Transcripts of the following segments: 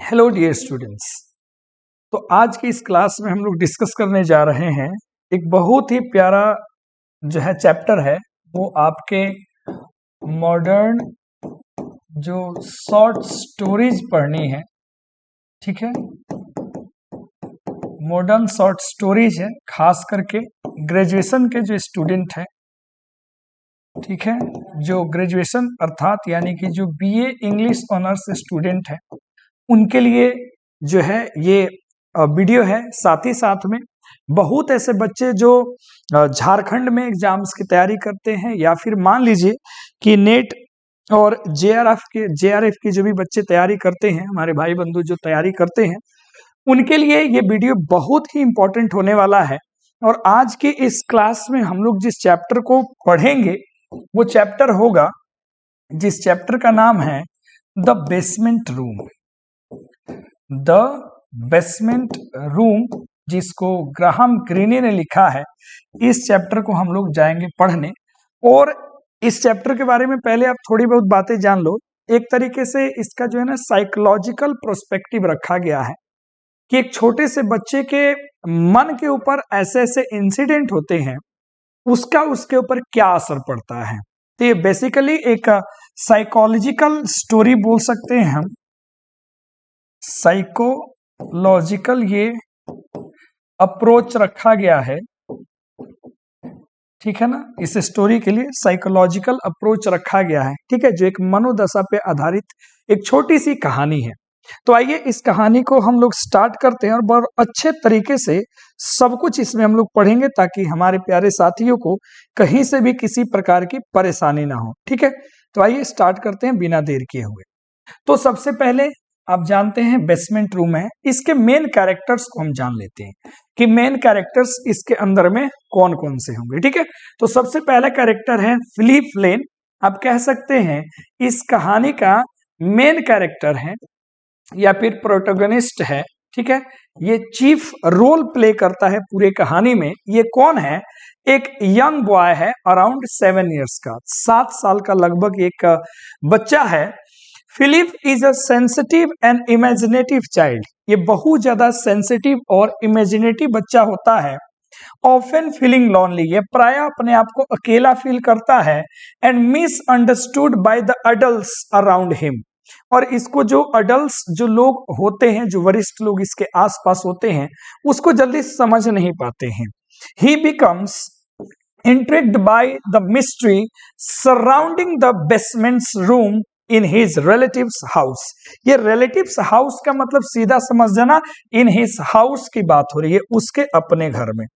Hello dear students. तो आज की इस क्लास में हम लोग डिस्कस करने जा रहे हैं एक बहुत ही प्यारा जो है चैप्टर है वो आपके मॉडर्न जो शॉर्ट स्टोरीज पढ़नी है। ठीक है, मॉडर्न शॉर्ट स्टोरीज है, खास करके ग्रेजुएशन के जो स्टूडेंट हैं, ठीक है, जो ग्रेजुएशन अर्थात यानी कि जो बीए इंग्लिश ऑनर्स स्टूडेंट है उनके लिए जो है ये वीडियो है। साथ ही साथ में बहुत ऐसे बच्चे जो झारखंड में एग्जाम्स की तैयारी करते हैं या फिर मान लीजिए कि नेट और जेआरएफ की जो भी बच्चे तैयारी करते हैं, हमारे भाई बंधु जो तैयारी करते हैं, उनके लिए ये वीडियो बहुत ही इंपॉर्टेंट होने वाला है। और आज की इस क्लास में हम लोग जिस चैप्टर को पढ़ेंगे वो चैप्टर होगा जिस चैप्टर का नाम है the basement room. The basement room, जिसको ग्राहम ग्रीनी ने लिखा है। इस चैप्टर को हम लोग जाएंगे पढ़ने और इस चैप्टर के बारे में पहले आप थोड़ी बहुत बातें जान लो। एक तरीके से इसका जो है ना साइकोलॉजिकल प्रोस्पेक्टिव रखा गया है कि एक छोटे से बच्चे के मन के ऊपर ऐसे ऐसे इंसिडेंट होते हैं, उसका उसके ऊपर क्या असर पड़ता है। तो ये बेसिकली एक साइकोलॉजिकल स्टोरी बोल सकते हैं हम। साइकोलॉजिकल ये अप्रोच रखा गया है, ठीक है ना, इस स्टोरी के लिए साइकोलॉजिकल अप्रोच रखा गया है। ठीक है, जो एक मनोदशा पे आधारित एक छोटी सी कहानी है। तो आइए इस कहानी को हम लोग स्टार्ट करते हैं और बहुत अच्छे तरीके से सब कुछ इसमें हम लोग पढ़ेंगे ताकि हमारे प्यारे साथियों को कहीं से भी किसी प्रकार की परेशानी ना हो। ठीक है, तो आइए स्टार्ट करते हैं बिना देर किए हुए। तो सबसे पहले आप जानते हैं बेसमेंट रूम है, इसके मेन कैरेक्टर्स को हम जान लेते हैं कि मेन कैरेक्टर्स इसके अंदर में कौन कौन से होंगे। ठीक है, तो सबसे पहला कैरेक्टर है फिलिप लेन। आप कह सकते हैं इस कहानी का मेन कैरेक्टर है या फिर प्रोटोगनिस्ट है। ठीक है, ये चीफ रोल प्ले करता है पूरे कहानी में। ये कौन है? एक यंग बॉय है, अराउंड 7 इयर्स का, 7 साल का लगभग एक बच्चा है। Philip is a sensitive and imaginative child. ये बहुत ज्यादा सेंसिटिव और इमेजिनेटिव बच्चा होता है। ऑफन फीलिंग लॉनली, ये प्राय अपने आप को अकेला फील करता है। And misunderstood by the adults around him, और इसको जो अडल्ट्स जो लोग होते हैं, जो वरिष्ठ लोग इसके आसपास होते हैं, उसको जल्दी समझ नहीं पाते हैं। ही becomes intrigued by the mystery surrounding the basement's room in his relative's house। ये relative's house का मतलब सीधा समझ जाना, in his house की बात हो रही है, उसके अपने घर में।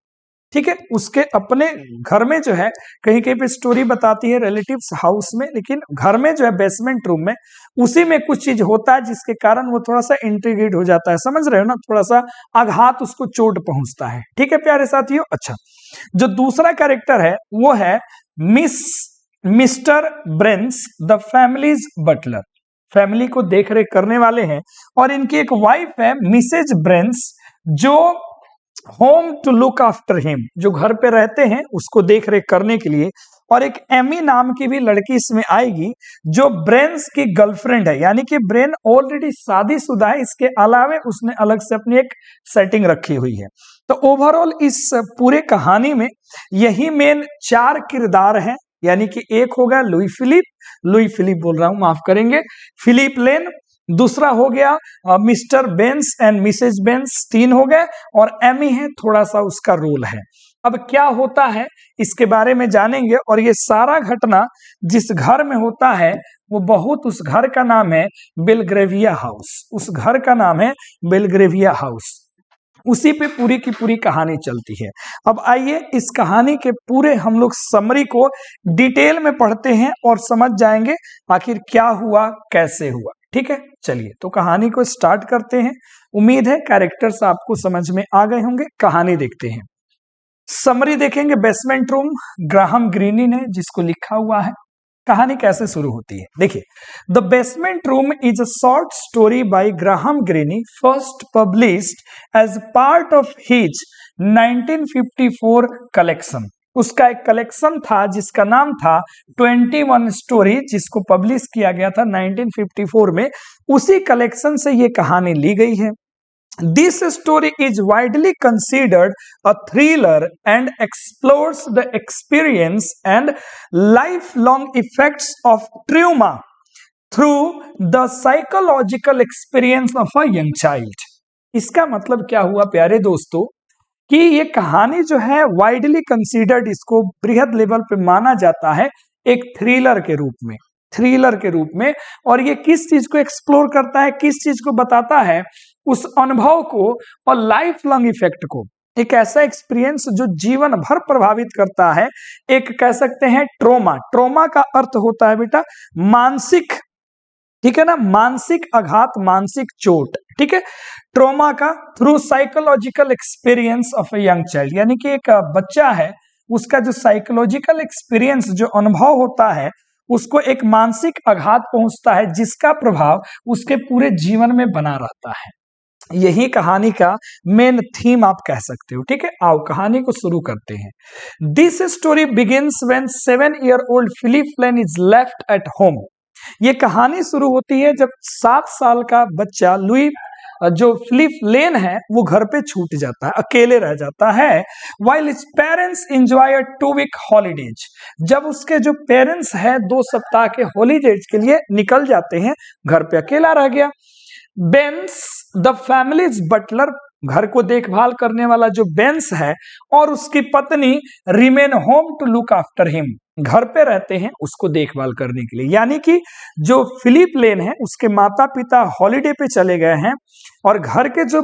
ठीक है, उसके अपने घर में जो है, कहीं कहीं पे स्टोरी बताती है रिलेटिव्स हाउस में, लेकिन घर में जो है बेसमेंट रूम में, उसी में कुछ चीज होता है जिसके कारण वो थोड़ा सा इंट्रिगेट हो जाता है। समझ रहे हो ना, थोड़ा सा आघात उसको चोट पहुंचता है। ठीक है प्यारे साथियों। अच्छा, जो दूसरा कैरेक्टर है वो है Mr Baines, the family's butler. Family को देख रेख करने वाले हैं और इनकी एक वाइफ है मिसेज ब्रेंस, जो home to look after him, जो घर पे रहते हैं उसको देख रेख करने के लिए। और एक एमी नाम की भी लड़की इसमें आएगी जो ब्रेन्स की गर्लफ्रेंड है, यानी कि ब्रेन ऑलरेडी शादीशुदा है, इसके अलावे उसने अलग से अपनी एक सेटिंग रखी हुई है। तो ओवरऑल इस पूरे कहानी में यही मेन 4 किरदार हैं, यानी कि एक होगा लुई फिलिप बोल रहा हूं, माफ करेंगे, फिलिप लेन। दूसरा हो गया मिस्टर बेंस एंड मिसेज बेंस, 3 हो गए, और एमी है, थोड़ा सा उसका रोल है। अब क्या होता है इसके बारे में जानेंगे। और ये सारा घटना जिस घर में होता है वो बहुत, उस घर का नाम है बेलग्रेविया हाउस। उस घर का नाम है बेलग्रेविया हाउस, उसी पे पूरी की पूरी कहानी चलती है। अब आइए इस कहानी के पूरे हम लोग समरी को डिटेल में पढ़ते हैं और समझ जाएंगे आखिर क्या हुआ, कैसे हुआ। ठीक है, चलिए तो कहानी को स्टार्ट करते हैं। उम्मीद है कैरेक्टर्स आपको समझ में आ गए होंगे। कहानी देखते हैं, समरी देखेंगे। बेसमेंट रूम, ग्राहम ग्रीनी ने जिसको लिखा हुआ है। कहानी कैसे शुरू होती है देखिए। The basement room is a short story by Graham Greene, first published as part of his 1954 collection. उसका एक कलेक्शन था जिसका नाम था 21 स्टोरी, जिसको पब्लिश किया गया था 1954 में। उसी कलेक्शन से ये कहानी ली गई है। This story is widely considered a thriller and explores the experience and lifelong effects of trauma through the psychological experience of a young child। इसका मतलब क्या हुआ प्यारे दोस्तों कि ये कहानी जो है वाइडली कंसीडर्ड, इसको बृहद लेवल पे माना जाता है एक थ्रिलर के रूप में। और ये किस चीज को एक्सप्लोर करता है, किस चीज को बताता है, उस अनुभव को और लाइफ लॉन्ग इफेक्ट को। एक ऐसा एक्सपीरियंस जो जीवन भर प्रभावित करता है, एक कह सकते हैं ट्रोमा का अर्थ होता है बेटा मानसिक, ठीक है ना, मानसिक आघात, मानसिक चोट, ठीक है। ट्रोमा का through psychological experience of a young child, यानी कि एक बच्चा है, उसका जो साइकोलॉजिकल एक्सपीरियंस, जो अनुभव होता है, उसको एक मानसिक आघात पहुंचता है जिसका प्रभाव उसके पूरे जीवन में बना रहता है। यही कहानी का मेन थीम आप कह सकते हो, ठीक है। आओ कहानी को शुरू करते हैं। This story begins when 7-year-old Philip Lane is left at home. ये कहानी शुरू होती है जब 7 साल का बच्चा लुई, जो फिलिप लेन है, वो घर पे छूट जाता है, अकेले रह जाता है। while his parents enjoy a 2-week holidays, जब उसके जो पेरेंट्स हैं 2 सप्ताह के हॉलीडेज के लिए निकल जाते हैं, घर पे अकेला रह गया। बेंस द फैमिलीज बटलर, घर को देखभाल करने वाला जो बेंस है, और उसकी पत्नी remain home to look after him, घर पे रहते हैं उसको देखभाल करने के लिए। यानी कि जो फिलिप लेन है उसके माता पिता हॉलिडे पे चले गए हैं, और घर के जो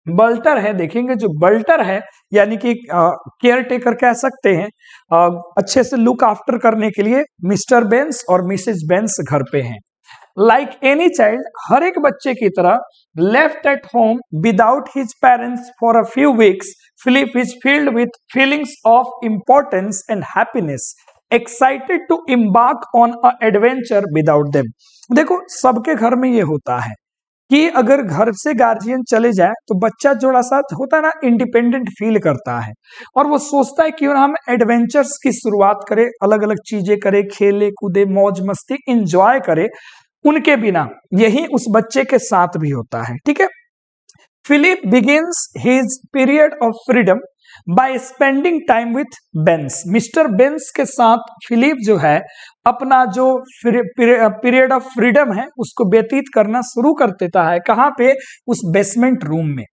बल्टर है, देखेंगे जो बल्टर है यानी कि केयर टेकर कह सकते हैं, अच्छे से लुक आफ्टर करने के लिए मिस्टर बेंस और मिसेज बेंस घर पे हैं। लाइक एनी चाइल्ड, हर एक बच्चे की तरह, left at home without his parents for a few weeks, Philip is filled with feelings of importance and happiness, excited to embark on a adventure without them. देखो सबके घर में ये होता है कि अगर घर से गार्जियन चले जाए तो बच्चा थोड़ा सा होता है ना, इंडिपेंडेंट फील करता है, और वो सोचता है क्यों ना हम एडवेंचर्स की शुरुआत करें, अलग अलग चीजें करें, खेले कूदे, मौज मस्ती इंजॉय करे उनके बिना। यही उस बच्चे के साथ भी होता है, ठीक है। Philip begins his period of freedom by spending time with Baines. Mister Baines के साथ फिलिप जो है अपना जो पीरियड ऑफ फ्रीडम है उसको व्यतीत करना शुरू कर देता है। कहां पे? उस बेसमेंट रूम में,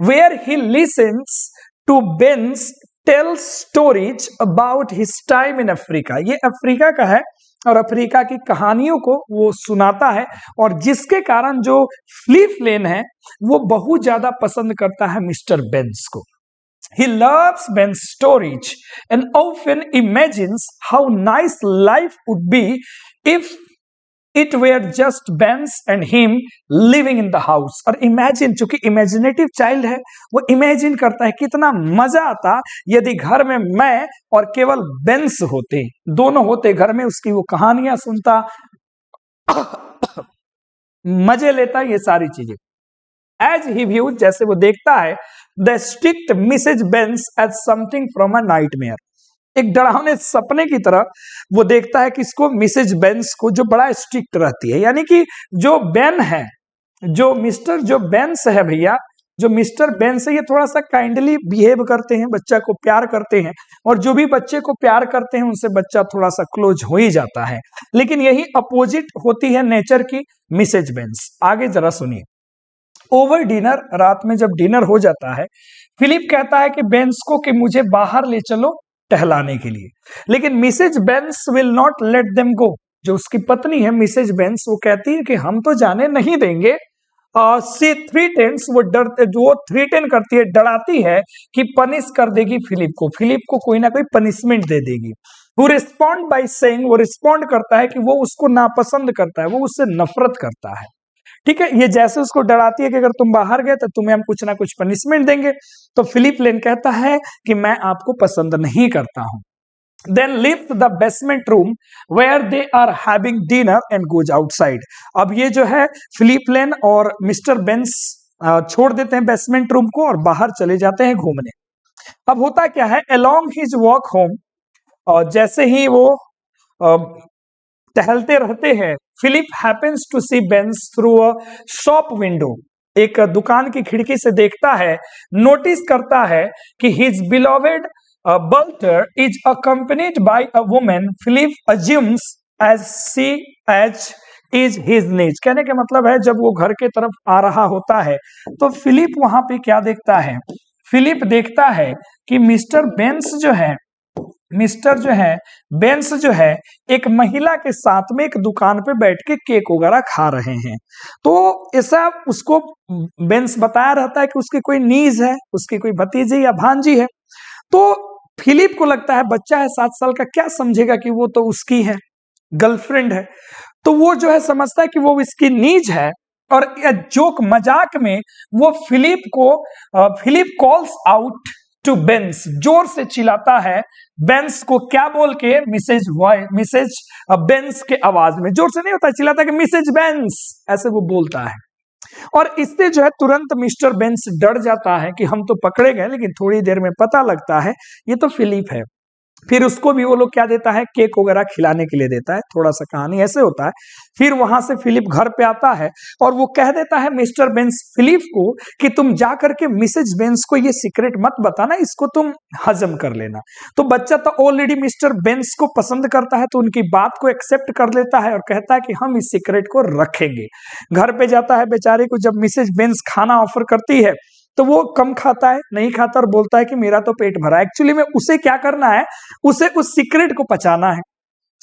where he listens to Baines tell stories about his time in Africa. ये अफ्रीका का है और अफ्रीका की कहानियों को वो सुनाता है, और जिसके कारण जो फिलिप लेन है वो बहुत ज्यादा पसंद करता है मिस्टर बेंस को। He loves Ben's stories and often imagines how nice life would be if it were just Ben's and him living in the house। और imagine, चूंकि imaginative child है, वो imagine करता है कितना मजा आता यदि घर में मैं और केवल बेंस होते, दोनों होते घर में, उसकी वो कहानियां सुनता, मजे लेता, ये सारी चीजें। As he views, जैसे वो देखता है, the strict Mrs. Benz as something from a nightmare, एक डरावने सपने की तरह वो देखता है किसको? मिसेज बेंस को, जो बड़ा स्ट्रिक्ट रहती है। यानी कि जो बेन है, जो बेंस है भैया, जो मिस्टर बेंस है, ये थोड़ा सा काइंडली बिहेव करते हैं, बच्चा को प्यार करते हैं, और जो भी बच्चे को प्यार करते हैं उनसे बच्चा थोड़ा सा क्लोज हो ही जाता है। लेकिन यही अपोजिट होती है नेचर की मिसेज बेंस। आगे जरा सुनिए। ओवर डिनर, रात में जब डिनर हो जाता है, फिलिप कहता है कि बेंस को कि मुझे बाहर ले चलो टहलाने के लिए, लेकिन Mrs Baines will not let them go. जो उसकी पत्नी है मिसेज बेंस, वो कहती है कि हम तो जाने नहीं देंगे। सी थ्रेटन्स, वो थ्रेटन करती है, डराती है कि पनिश कर देगी फिलिप को कोई ना कोई पनिशमेंट दे देगी। वो रिस्पॉन्ड बाय सेइंग, वो रिस्पॉन्ड करता है कि वो उसको नापसंद करता है, वो उससे नफरत करता है, ठीक है। ये जैसे उसको डराती है कि अगर तुम बाहर गए तो तुम्हें हम कुछ ना कुछ पनिशमेंट देंगे, तो फिलिप लेन कहता है कि मैं आपको पसंद नहीं करता हूं। Then left the basement room where they are having dinner and goes outside. अब ये जो है फिलिप लेन और मिस्टर बेंस छोड़ देते हैं बेसमेंट रूम को और बाहर चले जाते हैं घूमने। अब होता क्या है, अलोंग हिज वॉक होम, और जैसे ही वो टहलते रहते हैं Philip happens to see Baines through a shop window, एक दुकान की खिड़की से देखता है, नोटिस करता है कि his beloved butler is accompanied by a woman Philip assumes as she as is his niece. कहने का मतलब है जब वो घर के तरफ आ रहा होता है तो फिलिप वहां पे क्या देखता है, फिलिप देखता है कि मिस्टर बेंस जो है एक महिला के साथ में एक दुकान पे बैठ के केक वगैरह खा रहे हैं। तो ऐसा उसको बेंस बताया रहता है कि उसकी कोई नीज है, उसकी कोई भतीजी या भांजी है। तो फिलिप को लगता है बच्चा है 7 साल का, क्या समझेगा कि वो तो उसकी है, गर्लफ्रेंड है। तो वो जो है समझता है कि वो इसकी नीज है और जोक मजाक में वो फिलिप कॉल्स आउट टू बेंस, जोर से चिल्लाता है बेंस को, क्या बोल के, मिसेज बेंस के आवाज में, जोर से नहीं होता, चिल्लाता कि मिसेज बेंस, ऐसे वो बोलता है। और इससे जो है तुरंत मिस्टर बेंस डर जाता है कि हम तो पकड़े गए, लेकिन थोड़ी देर में पता लगता है ये तो फिलिप है। फिर उसको भी वो लोग क्या देता है, केक वगैरह खिलाने के लिए देता है। थोड़ा सा कहानी ऐसे होता है। फिर वहां से फिलिप घर पे आता है और वो कह देता है मिस्टर बेंस फिलिप को कि तुम जा करके मिसेज बेंस को ये सीक्रेट मत बताना, इसको तुम हजम कर लेना। तो बच्चा तो ऑलरेडी मिस्टर बेंस को पसंद करता है, तो उनकी बात को एक्सेप्ट कर लेता है और कहता है कि हम इस सीक्रेट को रखेंगे। घर पे जाता है बेचारे को, जब मिसेज बेंस खाना ऑफर करती है तो वो कम खाता है, नहीं खाता और बोलता है कि मेरा तो पेट भरा है। एक्चुअली में उसे क्या करना है, उसे उस सीक्रेट को पचाना है,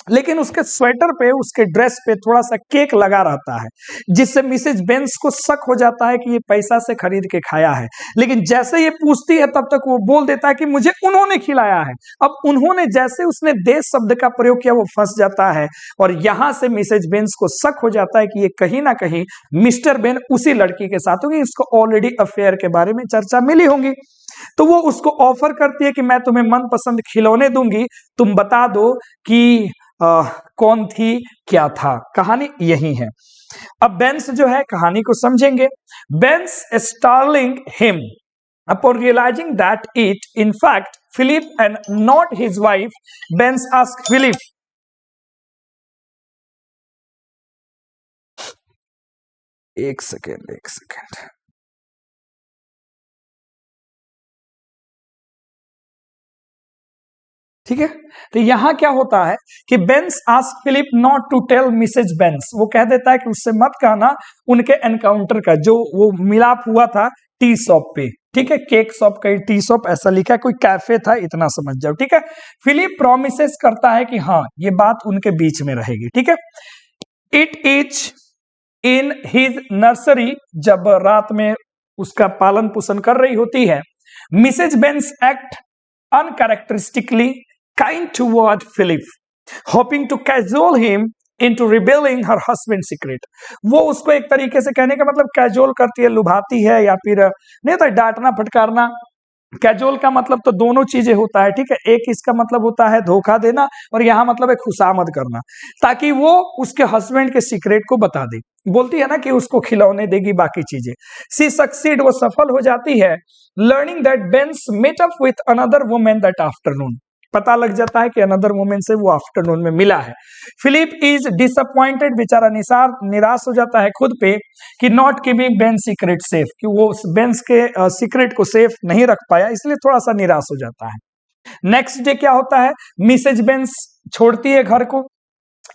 लेकिन उसके स्वेटर पे, उसके ड्रेस पे थोड़ा सा केक लगा रहता है, जिससे मिसेज बेंस को शक हो जाता है कि ये पैसा से खरीद के खाया है। लेकिन जैसे ये पूछती है तब तक वो बोल देता है कि मुझे उन्होंने खिलाया है। अब उन्होंने जैसे उसने देश शब्द का प्रयोग किया, वो फंस जाता है और यहां से मिसेज बेंस को शक हो जाता है कि ये कहीं ना कहीं मिस्टर बेन उसी लड़की के साथ होगी। इसको ऑलरेडी अफेयर के बारे में चर्चा मिली होगी। तो वो उसको ऑफर करती है कि मैं तुम्हें मनपसंद खिलौने दूंगी, तुम बता दो कि कौन थी, क्या था। कहानी यही है। अब बेंस जो है कहानी को समझेंगे। Baines startling him upon realizing that it in fact Philip and not his wife, Benz asked Philip, एक सेकेंड ठीक है। तो यहां क्या होता है कि Baines ask Philip not to tell Mrs Baines, वो कह देता है कि उससे मत कहना उनके एनकाउंटर का, जो वो मिलाप हुआ था टी शॉप पे, ठीक है, केक शॉप का टी शॉप ऐसा लिखा है, कोई कैफे था, इतना समझ जाओ, ठीक है। फिलिप प्रॉमिसेस करता है कि हाँ ये बात उनके बीच में रहेगी, ठीक है। It is in his nursery, जब रात में उसका पालन पोषण कर रही होती है, Mrs Benz act uncharacteristically kind toward Philip, hoping to cajole him into revealing her husband's secret। वो उसको एक तरीके से, कहने का मतलब कैजुअल करती है, लुभाती है, या फिर नहीं होता डांटना फटकारना। कैजुअल का मतलब तो दोनों चीजें होता है, ठीक है। एक इसका मतलब होता है धोखा देना और यहाँ मतलब है खुशामद करना, ताकि वो उसके हस्बैंड के सीक्रेट को बता दे। बोलती है ना कि उसको खिलौने देगी, बाकी चीजें। सी सक्सीड, वो सफल हो जाती है। Learning that Baines met up with another women that afternoon, पता लग जाता है कि अनदर वुमेन से वो आफ्टरनून में मिला है। फिलिप इज डिसअपॉइंटेड, बेचारा निराश हो जाता है खुद पे कि not keeping Baines secret safe, कि वो उस बेंस के सीक्रेट को सेफ नहीं रख पाया, इसलिए थोड़ा सा निराश हो जाता है। नेक्स्ट डे क्या होता है, मिसेज बेंस छोड़ती है घर को।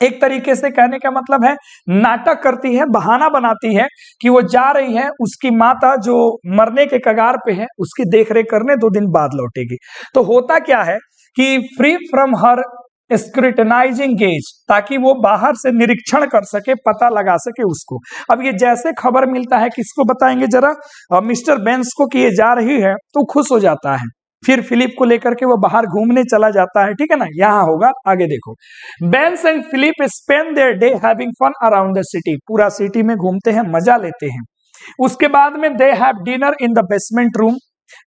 एक तरीके से कहने का मतलब है नाटक करती है, बहाना बनाती है कि वो जा रही है, उसकी माता जो मरने के कगार पे है उसकी देखरेख करने 2 दिन बाद लौटेगी। तो होता क्या है कि free from her scrutinising gauge, ताकि वो बाहर से निरीक्षण कर सके, पता लगा सके उसको। अब ये जैसे खबर मिलता है, किसको बताएंगे जरा, मिस्टर बेंस को, कि ये जा रही है, तो खुश हो जाता है। फिर फिलिप को लेकर के वो बाहर घूमने चला जाता है, ठीक है ना। यहां होगा, आगे देखो। Baines and Philip spend their day having fun around the city, पूरा सिटी में घूमते हैं, मजा लेते हैं। उसके बाद में they have dinner in the basement room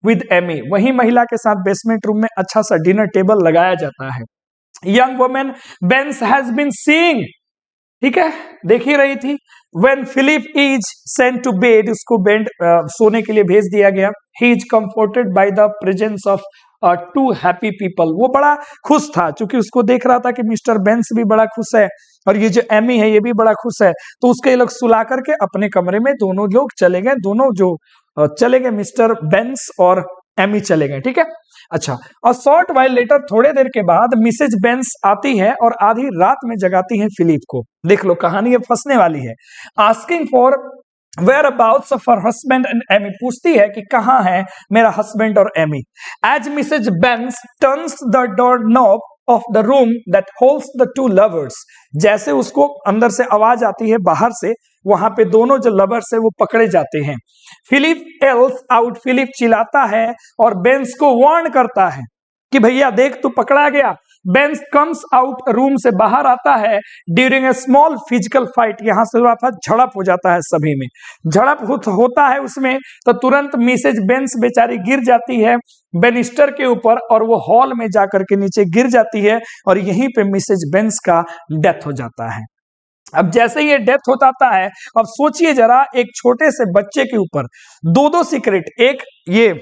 with Emmy, वही महिला के साथ बेसमेंट रूम में अच्छा सा डिनर टेबल लगाया जाता है। Young women Baines has been seeing, ठीक है, देख ही रही थी। When Philip is sent to bed, उसको बेड सोने के लिए भेज दिया गया। He is comforted by the presence of two happy people. वो बड़ा खुश था क्योंकि उसको देख रहा था कि मिस्टर बेंस भी बड़ा खुश है और ये जो एमी है ये भी बड़ा खुश है। तो उसके ये लोग सुला करके अपने कमरे में दोनों लोग चले गए, दोनों जो चले गए, मिस्टर बेंस और एमी चले गए। ठीक है, अच्छा। और शॉर्ट वाइल लेटर, थोड़े देर के बाद मिसेज बेंस आती है और आधी रात में जगाती है फिलिप को। देख लो कहानी अब फंसने वाली है। Asking for whereabouts of her husband and Amy, पूछती है कि कहाँ है मेरा हस्बैंड और Amy. As Mrs Baines turns the door knob of the room that holds the two lovers, जैसे उसको अंदर से आवाज आती है बाहर से, वहां पे दोनों जो लवर्स है वो पकड़े जाते हैं। फिलिप एल्स आउट, फिलिप चिल्लाता है और बेंस को वार्न करता है कि भैया देख तू पकड़ा गया। बेंस कम्स आउट, रूम से बाहर आता है। During a small physical fight, यहां से झड़प हो जाता है, सभी में झड़प होता है उसमें, तो तुरंत मिसेज बेंस बेचारी गिर जाती है बेनिस्टर के ऊपर और वो हॉल में जाकर के नीचे गिर जाती है और यहीं पे मिसेज बेंस का डेथ हो जाता है। अब जैसे ये डेथ हो जाता है, अब सोचिए जरा, एक छोटे से बच्चे के ऊपर दो सीक्रेट, एक ये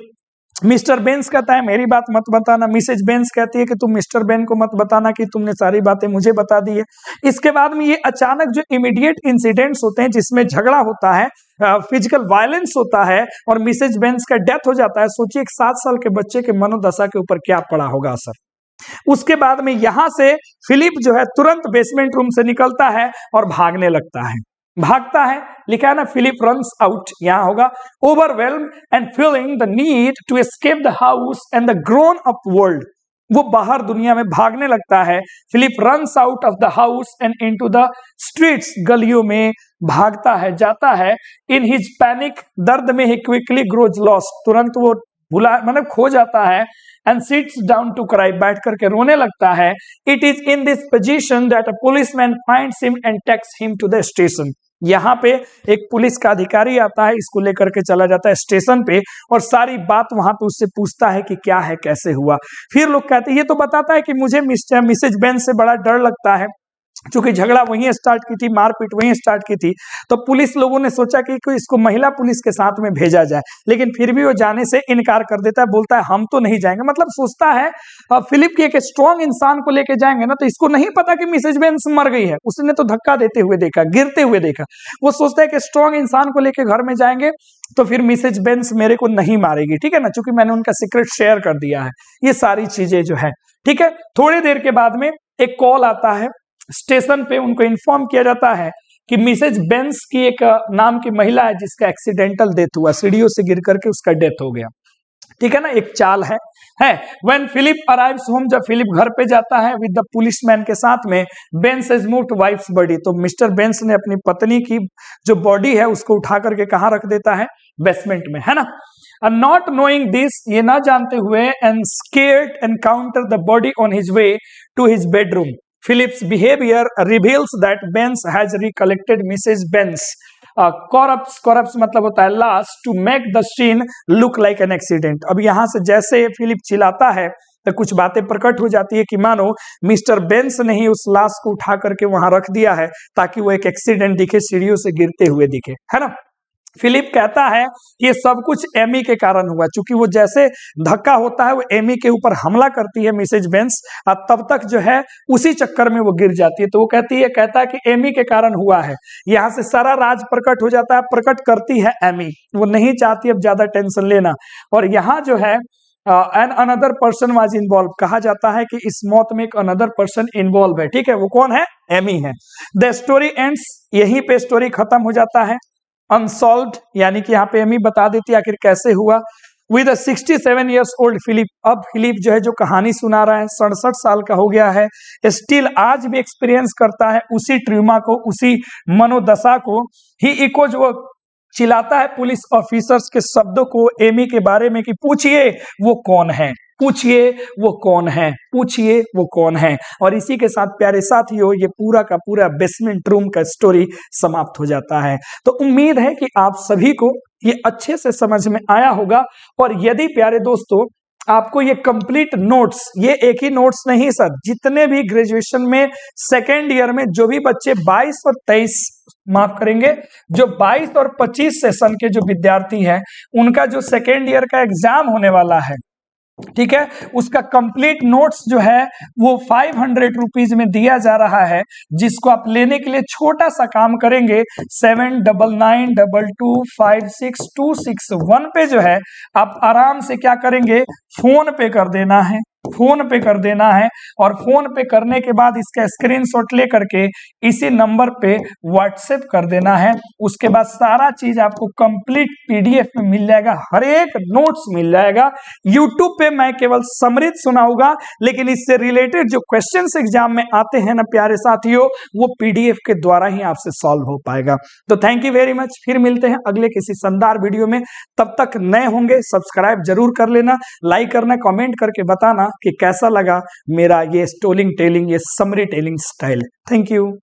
मिस्टर बेंस कहता है मेरी बात मत बताना, मिसेज बेंस कहती है कि तुम मिस्टर बेन को मत बताना कि तुमने सारी बातें मुझे बता दी है। इसके बाद में ये अचानक जो इमीडिएट इंसिडेंट्स होते हैं जिसमें झगड़ा होता है, फिजिकल वायलेंस होता है और मिसेज बेंस का डेथ हो जाता है, सोचिए एक 7 साल के बच्चे के मनोदशा के ऊपर क्या पड़ा होगा असर। उसके बाद में यहां से फिलिप जो है तुरंत बेसमेंट रूम से निकलता है और भागने लगता है, भागता है, लिखा है ना फिलिप रन्स आउट, यहां होगा overwhelm and feeling the need to escape the house and the grown up world, वो बाहर दुनिया में भागने लगता है। Philip runs out of the house and into the streets, गलियों में भागता है, जाता है। इन हिज पैनिक, दर्द में ही क्विकली ग्रोज लॉस्ट, तुरंत वो भुला मतलब खो जाता है। And sits down to cry, बैठ करके रोने लगता है। It is in this position that a policeman finds him and takes him to the station, यहाँ पे एक पुलिस का अधिकारी आता है, इसको लेकर के चला जाता है स्टेशन पे और सारी बात वहां पे उससे पूछता है कि क्या है, कैसे हुआ। फिर लोग कहते हैं, ये तो बताता है कि मुझे मिसेज बेंस से बड़ा डर लगता है, क्योंकि झगड़ा वहीं स्टार्ट की थी, मारपीट वहीं स्टार्ट की थी। तो पुलिस लोगों ने सोचा कि इसको महिला पुलिस के साथ में भेजा जाए, लेकिन फिर भी वो जाने से इनकार कर देता है, बोलता है हम तो नहीं जाएंगे। मतलब सोचता है फिलिप की एक स्ट्रॉन्ग इंसान को लेके जाएंगे ना, तो इसको नहीं पता कि मिसेज बेंस मर गई है, उसने तो धक्का देते हुए देखा, गिरते हुए देखा। वो सोचता है कि स्ट्रॉन्ग इंसान को लेके घर में जाएंगे तो फिर मिसेज बेंस मेरे को नहीं मारेगी, ठीक है ना, क्योंकि मैंने उनका सीक्रेट शेयर कर दिया है। ये सारी चीजें जो है, ठीक है। थोड़ी देर के बाद में एक कॉल आता है स्टेशन पे, उनको इन्फॉर्म किया जाता है कि मिसेज बेंस की एक नाम की महिला है जिसका एक्सीडेंटल डेथ हुआ, सीढ़ियों से गिर करके उसका डेथ हो गया, ठीक है ना, एक चाल है। व्हेन फिलिप अराइव्स होम, जब फिलिप घर पे जाता है विद द पुलिसमैन के साथ में, बेंस हैज मूव्ड वाइफ्स बॉडी, तो मिस्टर बेंस ने अपनी पत्नी की जो बॉडी है उसको उठा करके कहाँ रख देता है, बेसमेंट में, है ना। नॉट नोइंग दिस, ये ना जानते हुए, and scared encounter the body on his way to his bedroom, Philip's behavior reveals that Benz has recollected Mrs. Benz corpse मतलब होता है लाश, to make the scene look like an accident। अब यहां से जैसे फिलिप चिल्लाता है तो कुछ बातें प्रकट हो जाती है कि मानो मिस्टर बेंस ने ही उस लाश को उठा करके वहां रख दिया है ताकि वो एक एक्सीडेंट दिखे, सीढ़ियों से गिरते हुए दिखे, है ना। फिलिप कहता है ये सब कुछ एमी के कारण हुआ, क्योंकि वो जैसे धक्का होता है वो एमी के ऊपर हमला करती है मिसेज बेंस, तब तक जो है उसी चक्कर में वो गिर जाती है। तो वो कहता है कि एमी के कारण हुआ है। यहाँ से सारा राज प्रकट हो जाता है, प्रकट करती है एमी, वो नहीं चाहती अब ज्यादा टेंशन लेना। और यहाँ जो है an another person was involve, कहा जाता है कि इस मौत में एक अनदर पर्सन इन्वॉल्व है, ठीक है, वो कौन है, एमी है। द स्टोरी एंड्स, यहीं पे स्टोरी खत्म हो जाता है। अनसॉल्व्ड, यानी कि यहाँ पे एमी बता देती है आखिर कैसे हुआ। विद 67 years ओल्ड फिलिप, अब फिलिप जो है जो कहानी सुना रहा है 67 साल का हो गया है, स्टिल आज भी एक्सपीरियंस करता है उसी ट्रूमा को, उसी मनोदशा को। ही इकोज, वो चिल्लाता है पुलिस ऑफिसर्स के शब्दों को एमी के बारे में कि पूछिए वो कौन है, पूछिए वो कौन है, पूछिए वो कौन है। और इसी के साथ प्यारे साथियों ये पूरा का पूरा बेसमेंट रूम का स्टोरी समाप्त हो जाता है। तो उम्मीद है कि आप सभी को ये अच्छे से समझ में आया होगा। और यदि प्यारे दोस्तों आपको ये कंप्लीट नोट्स, ये एक ही नोट्स नहीं सर, जितने भी ग्रेजुएशन में सेकेंड ईयर में जो भी बच्चे 22 और 23 माफ करेंगे, जो 22 और 25 सेशन के जो विद्यार्थी हैं उनका जो सेकेंड ईयर का एग्जाम होने वाला है, ठीक है, उसका कंप्लीट नोट्स जो है वो 500 रुपीज में दिया जा रहा है, जिसको आप लेने के लिए छोटा सा काम करेंगे 7992256261 पे जो है आप आराम से क्या करेंगे, फोन पे कर देना है, फोन पे कर देना है। और फोन पे करने के बाद इसका स्क्रीनशॉट लेकर के इसी नंबर पे व्हाट्सएप कर देना है। उसके बाद सारा चीज आपको कंप्लीट पीडीएफ में मिल जाएगा, हर एक नोट्स मिल जाएगा। यूट्यूब पे मैं केवल समरी सुनाऊंगा, लेकिन इससे रिलेटेड जो क्वेश्चंस एग्जाम में आते हैं ना प्यारे साथियों, वो पीडीएफ के द्वारा ही आपसे सॉल्व हो पाएगा। तो थैंक यू वेरी मच, फिर मिलते हैं अगले किसी शानदार वीडियो में। तब तक नए होंगे सब्सक्राइब जरूर कर लेना, लाइक करना, कमेंट करके बताना कि कैसा लगा मेरा ये स्टोरी टेलिंग, ये summary telling style. Thank you.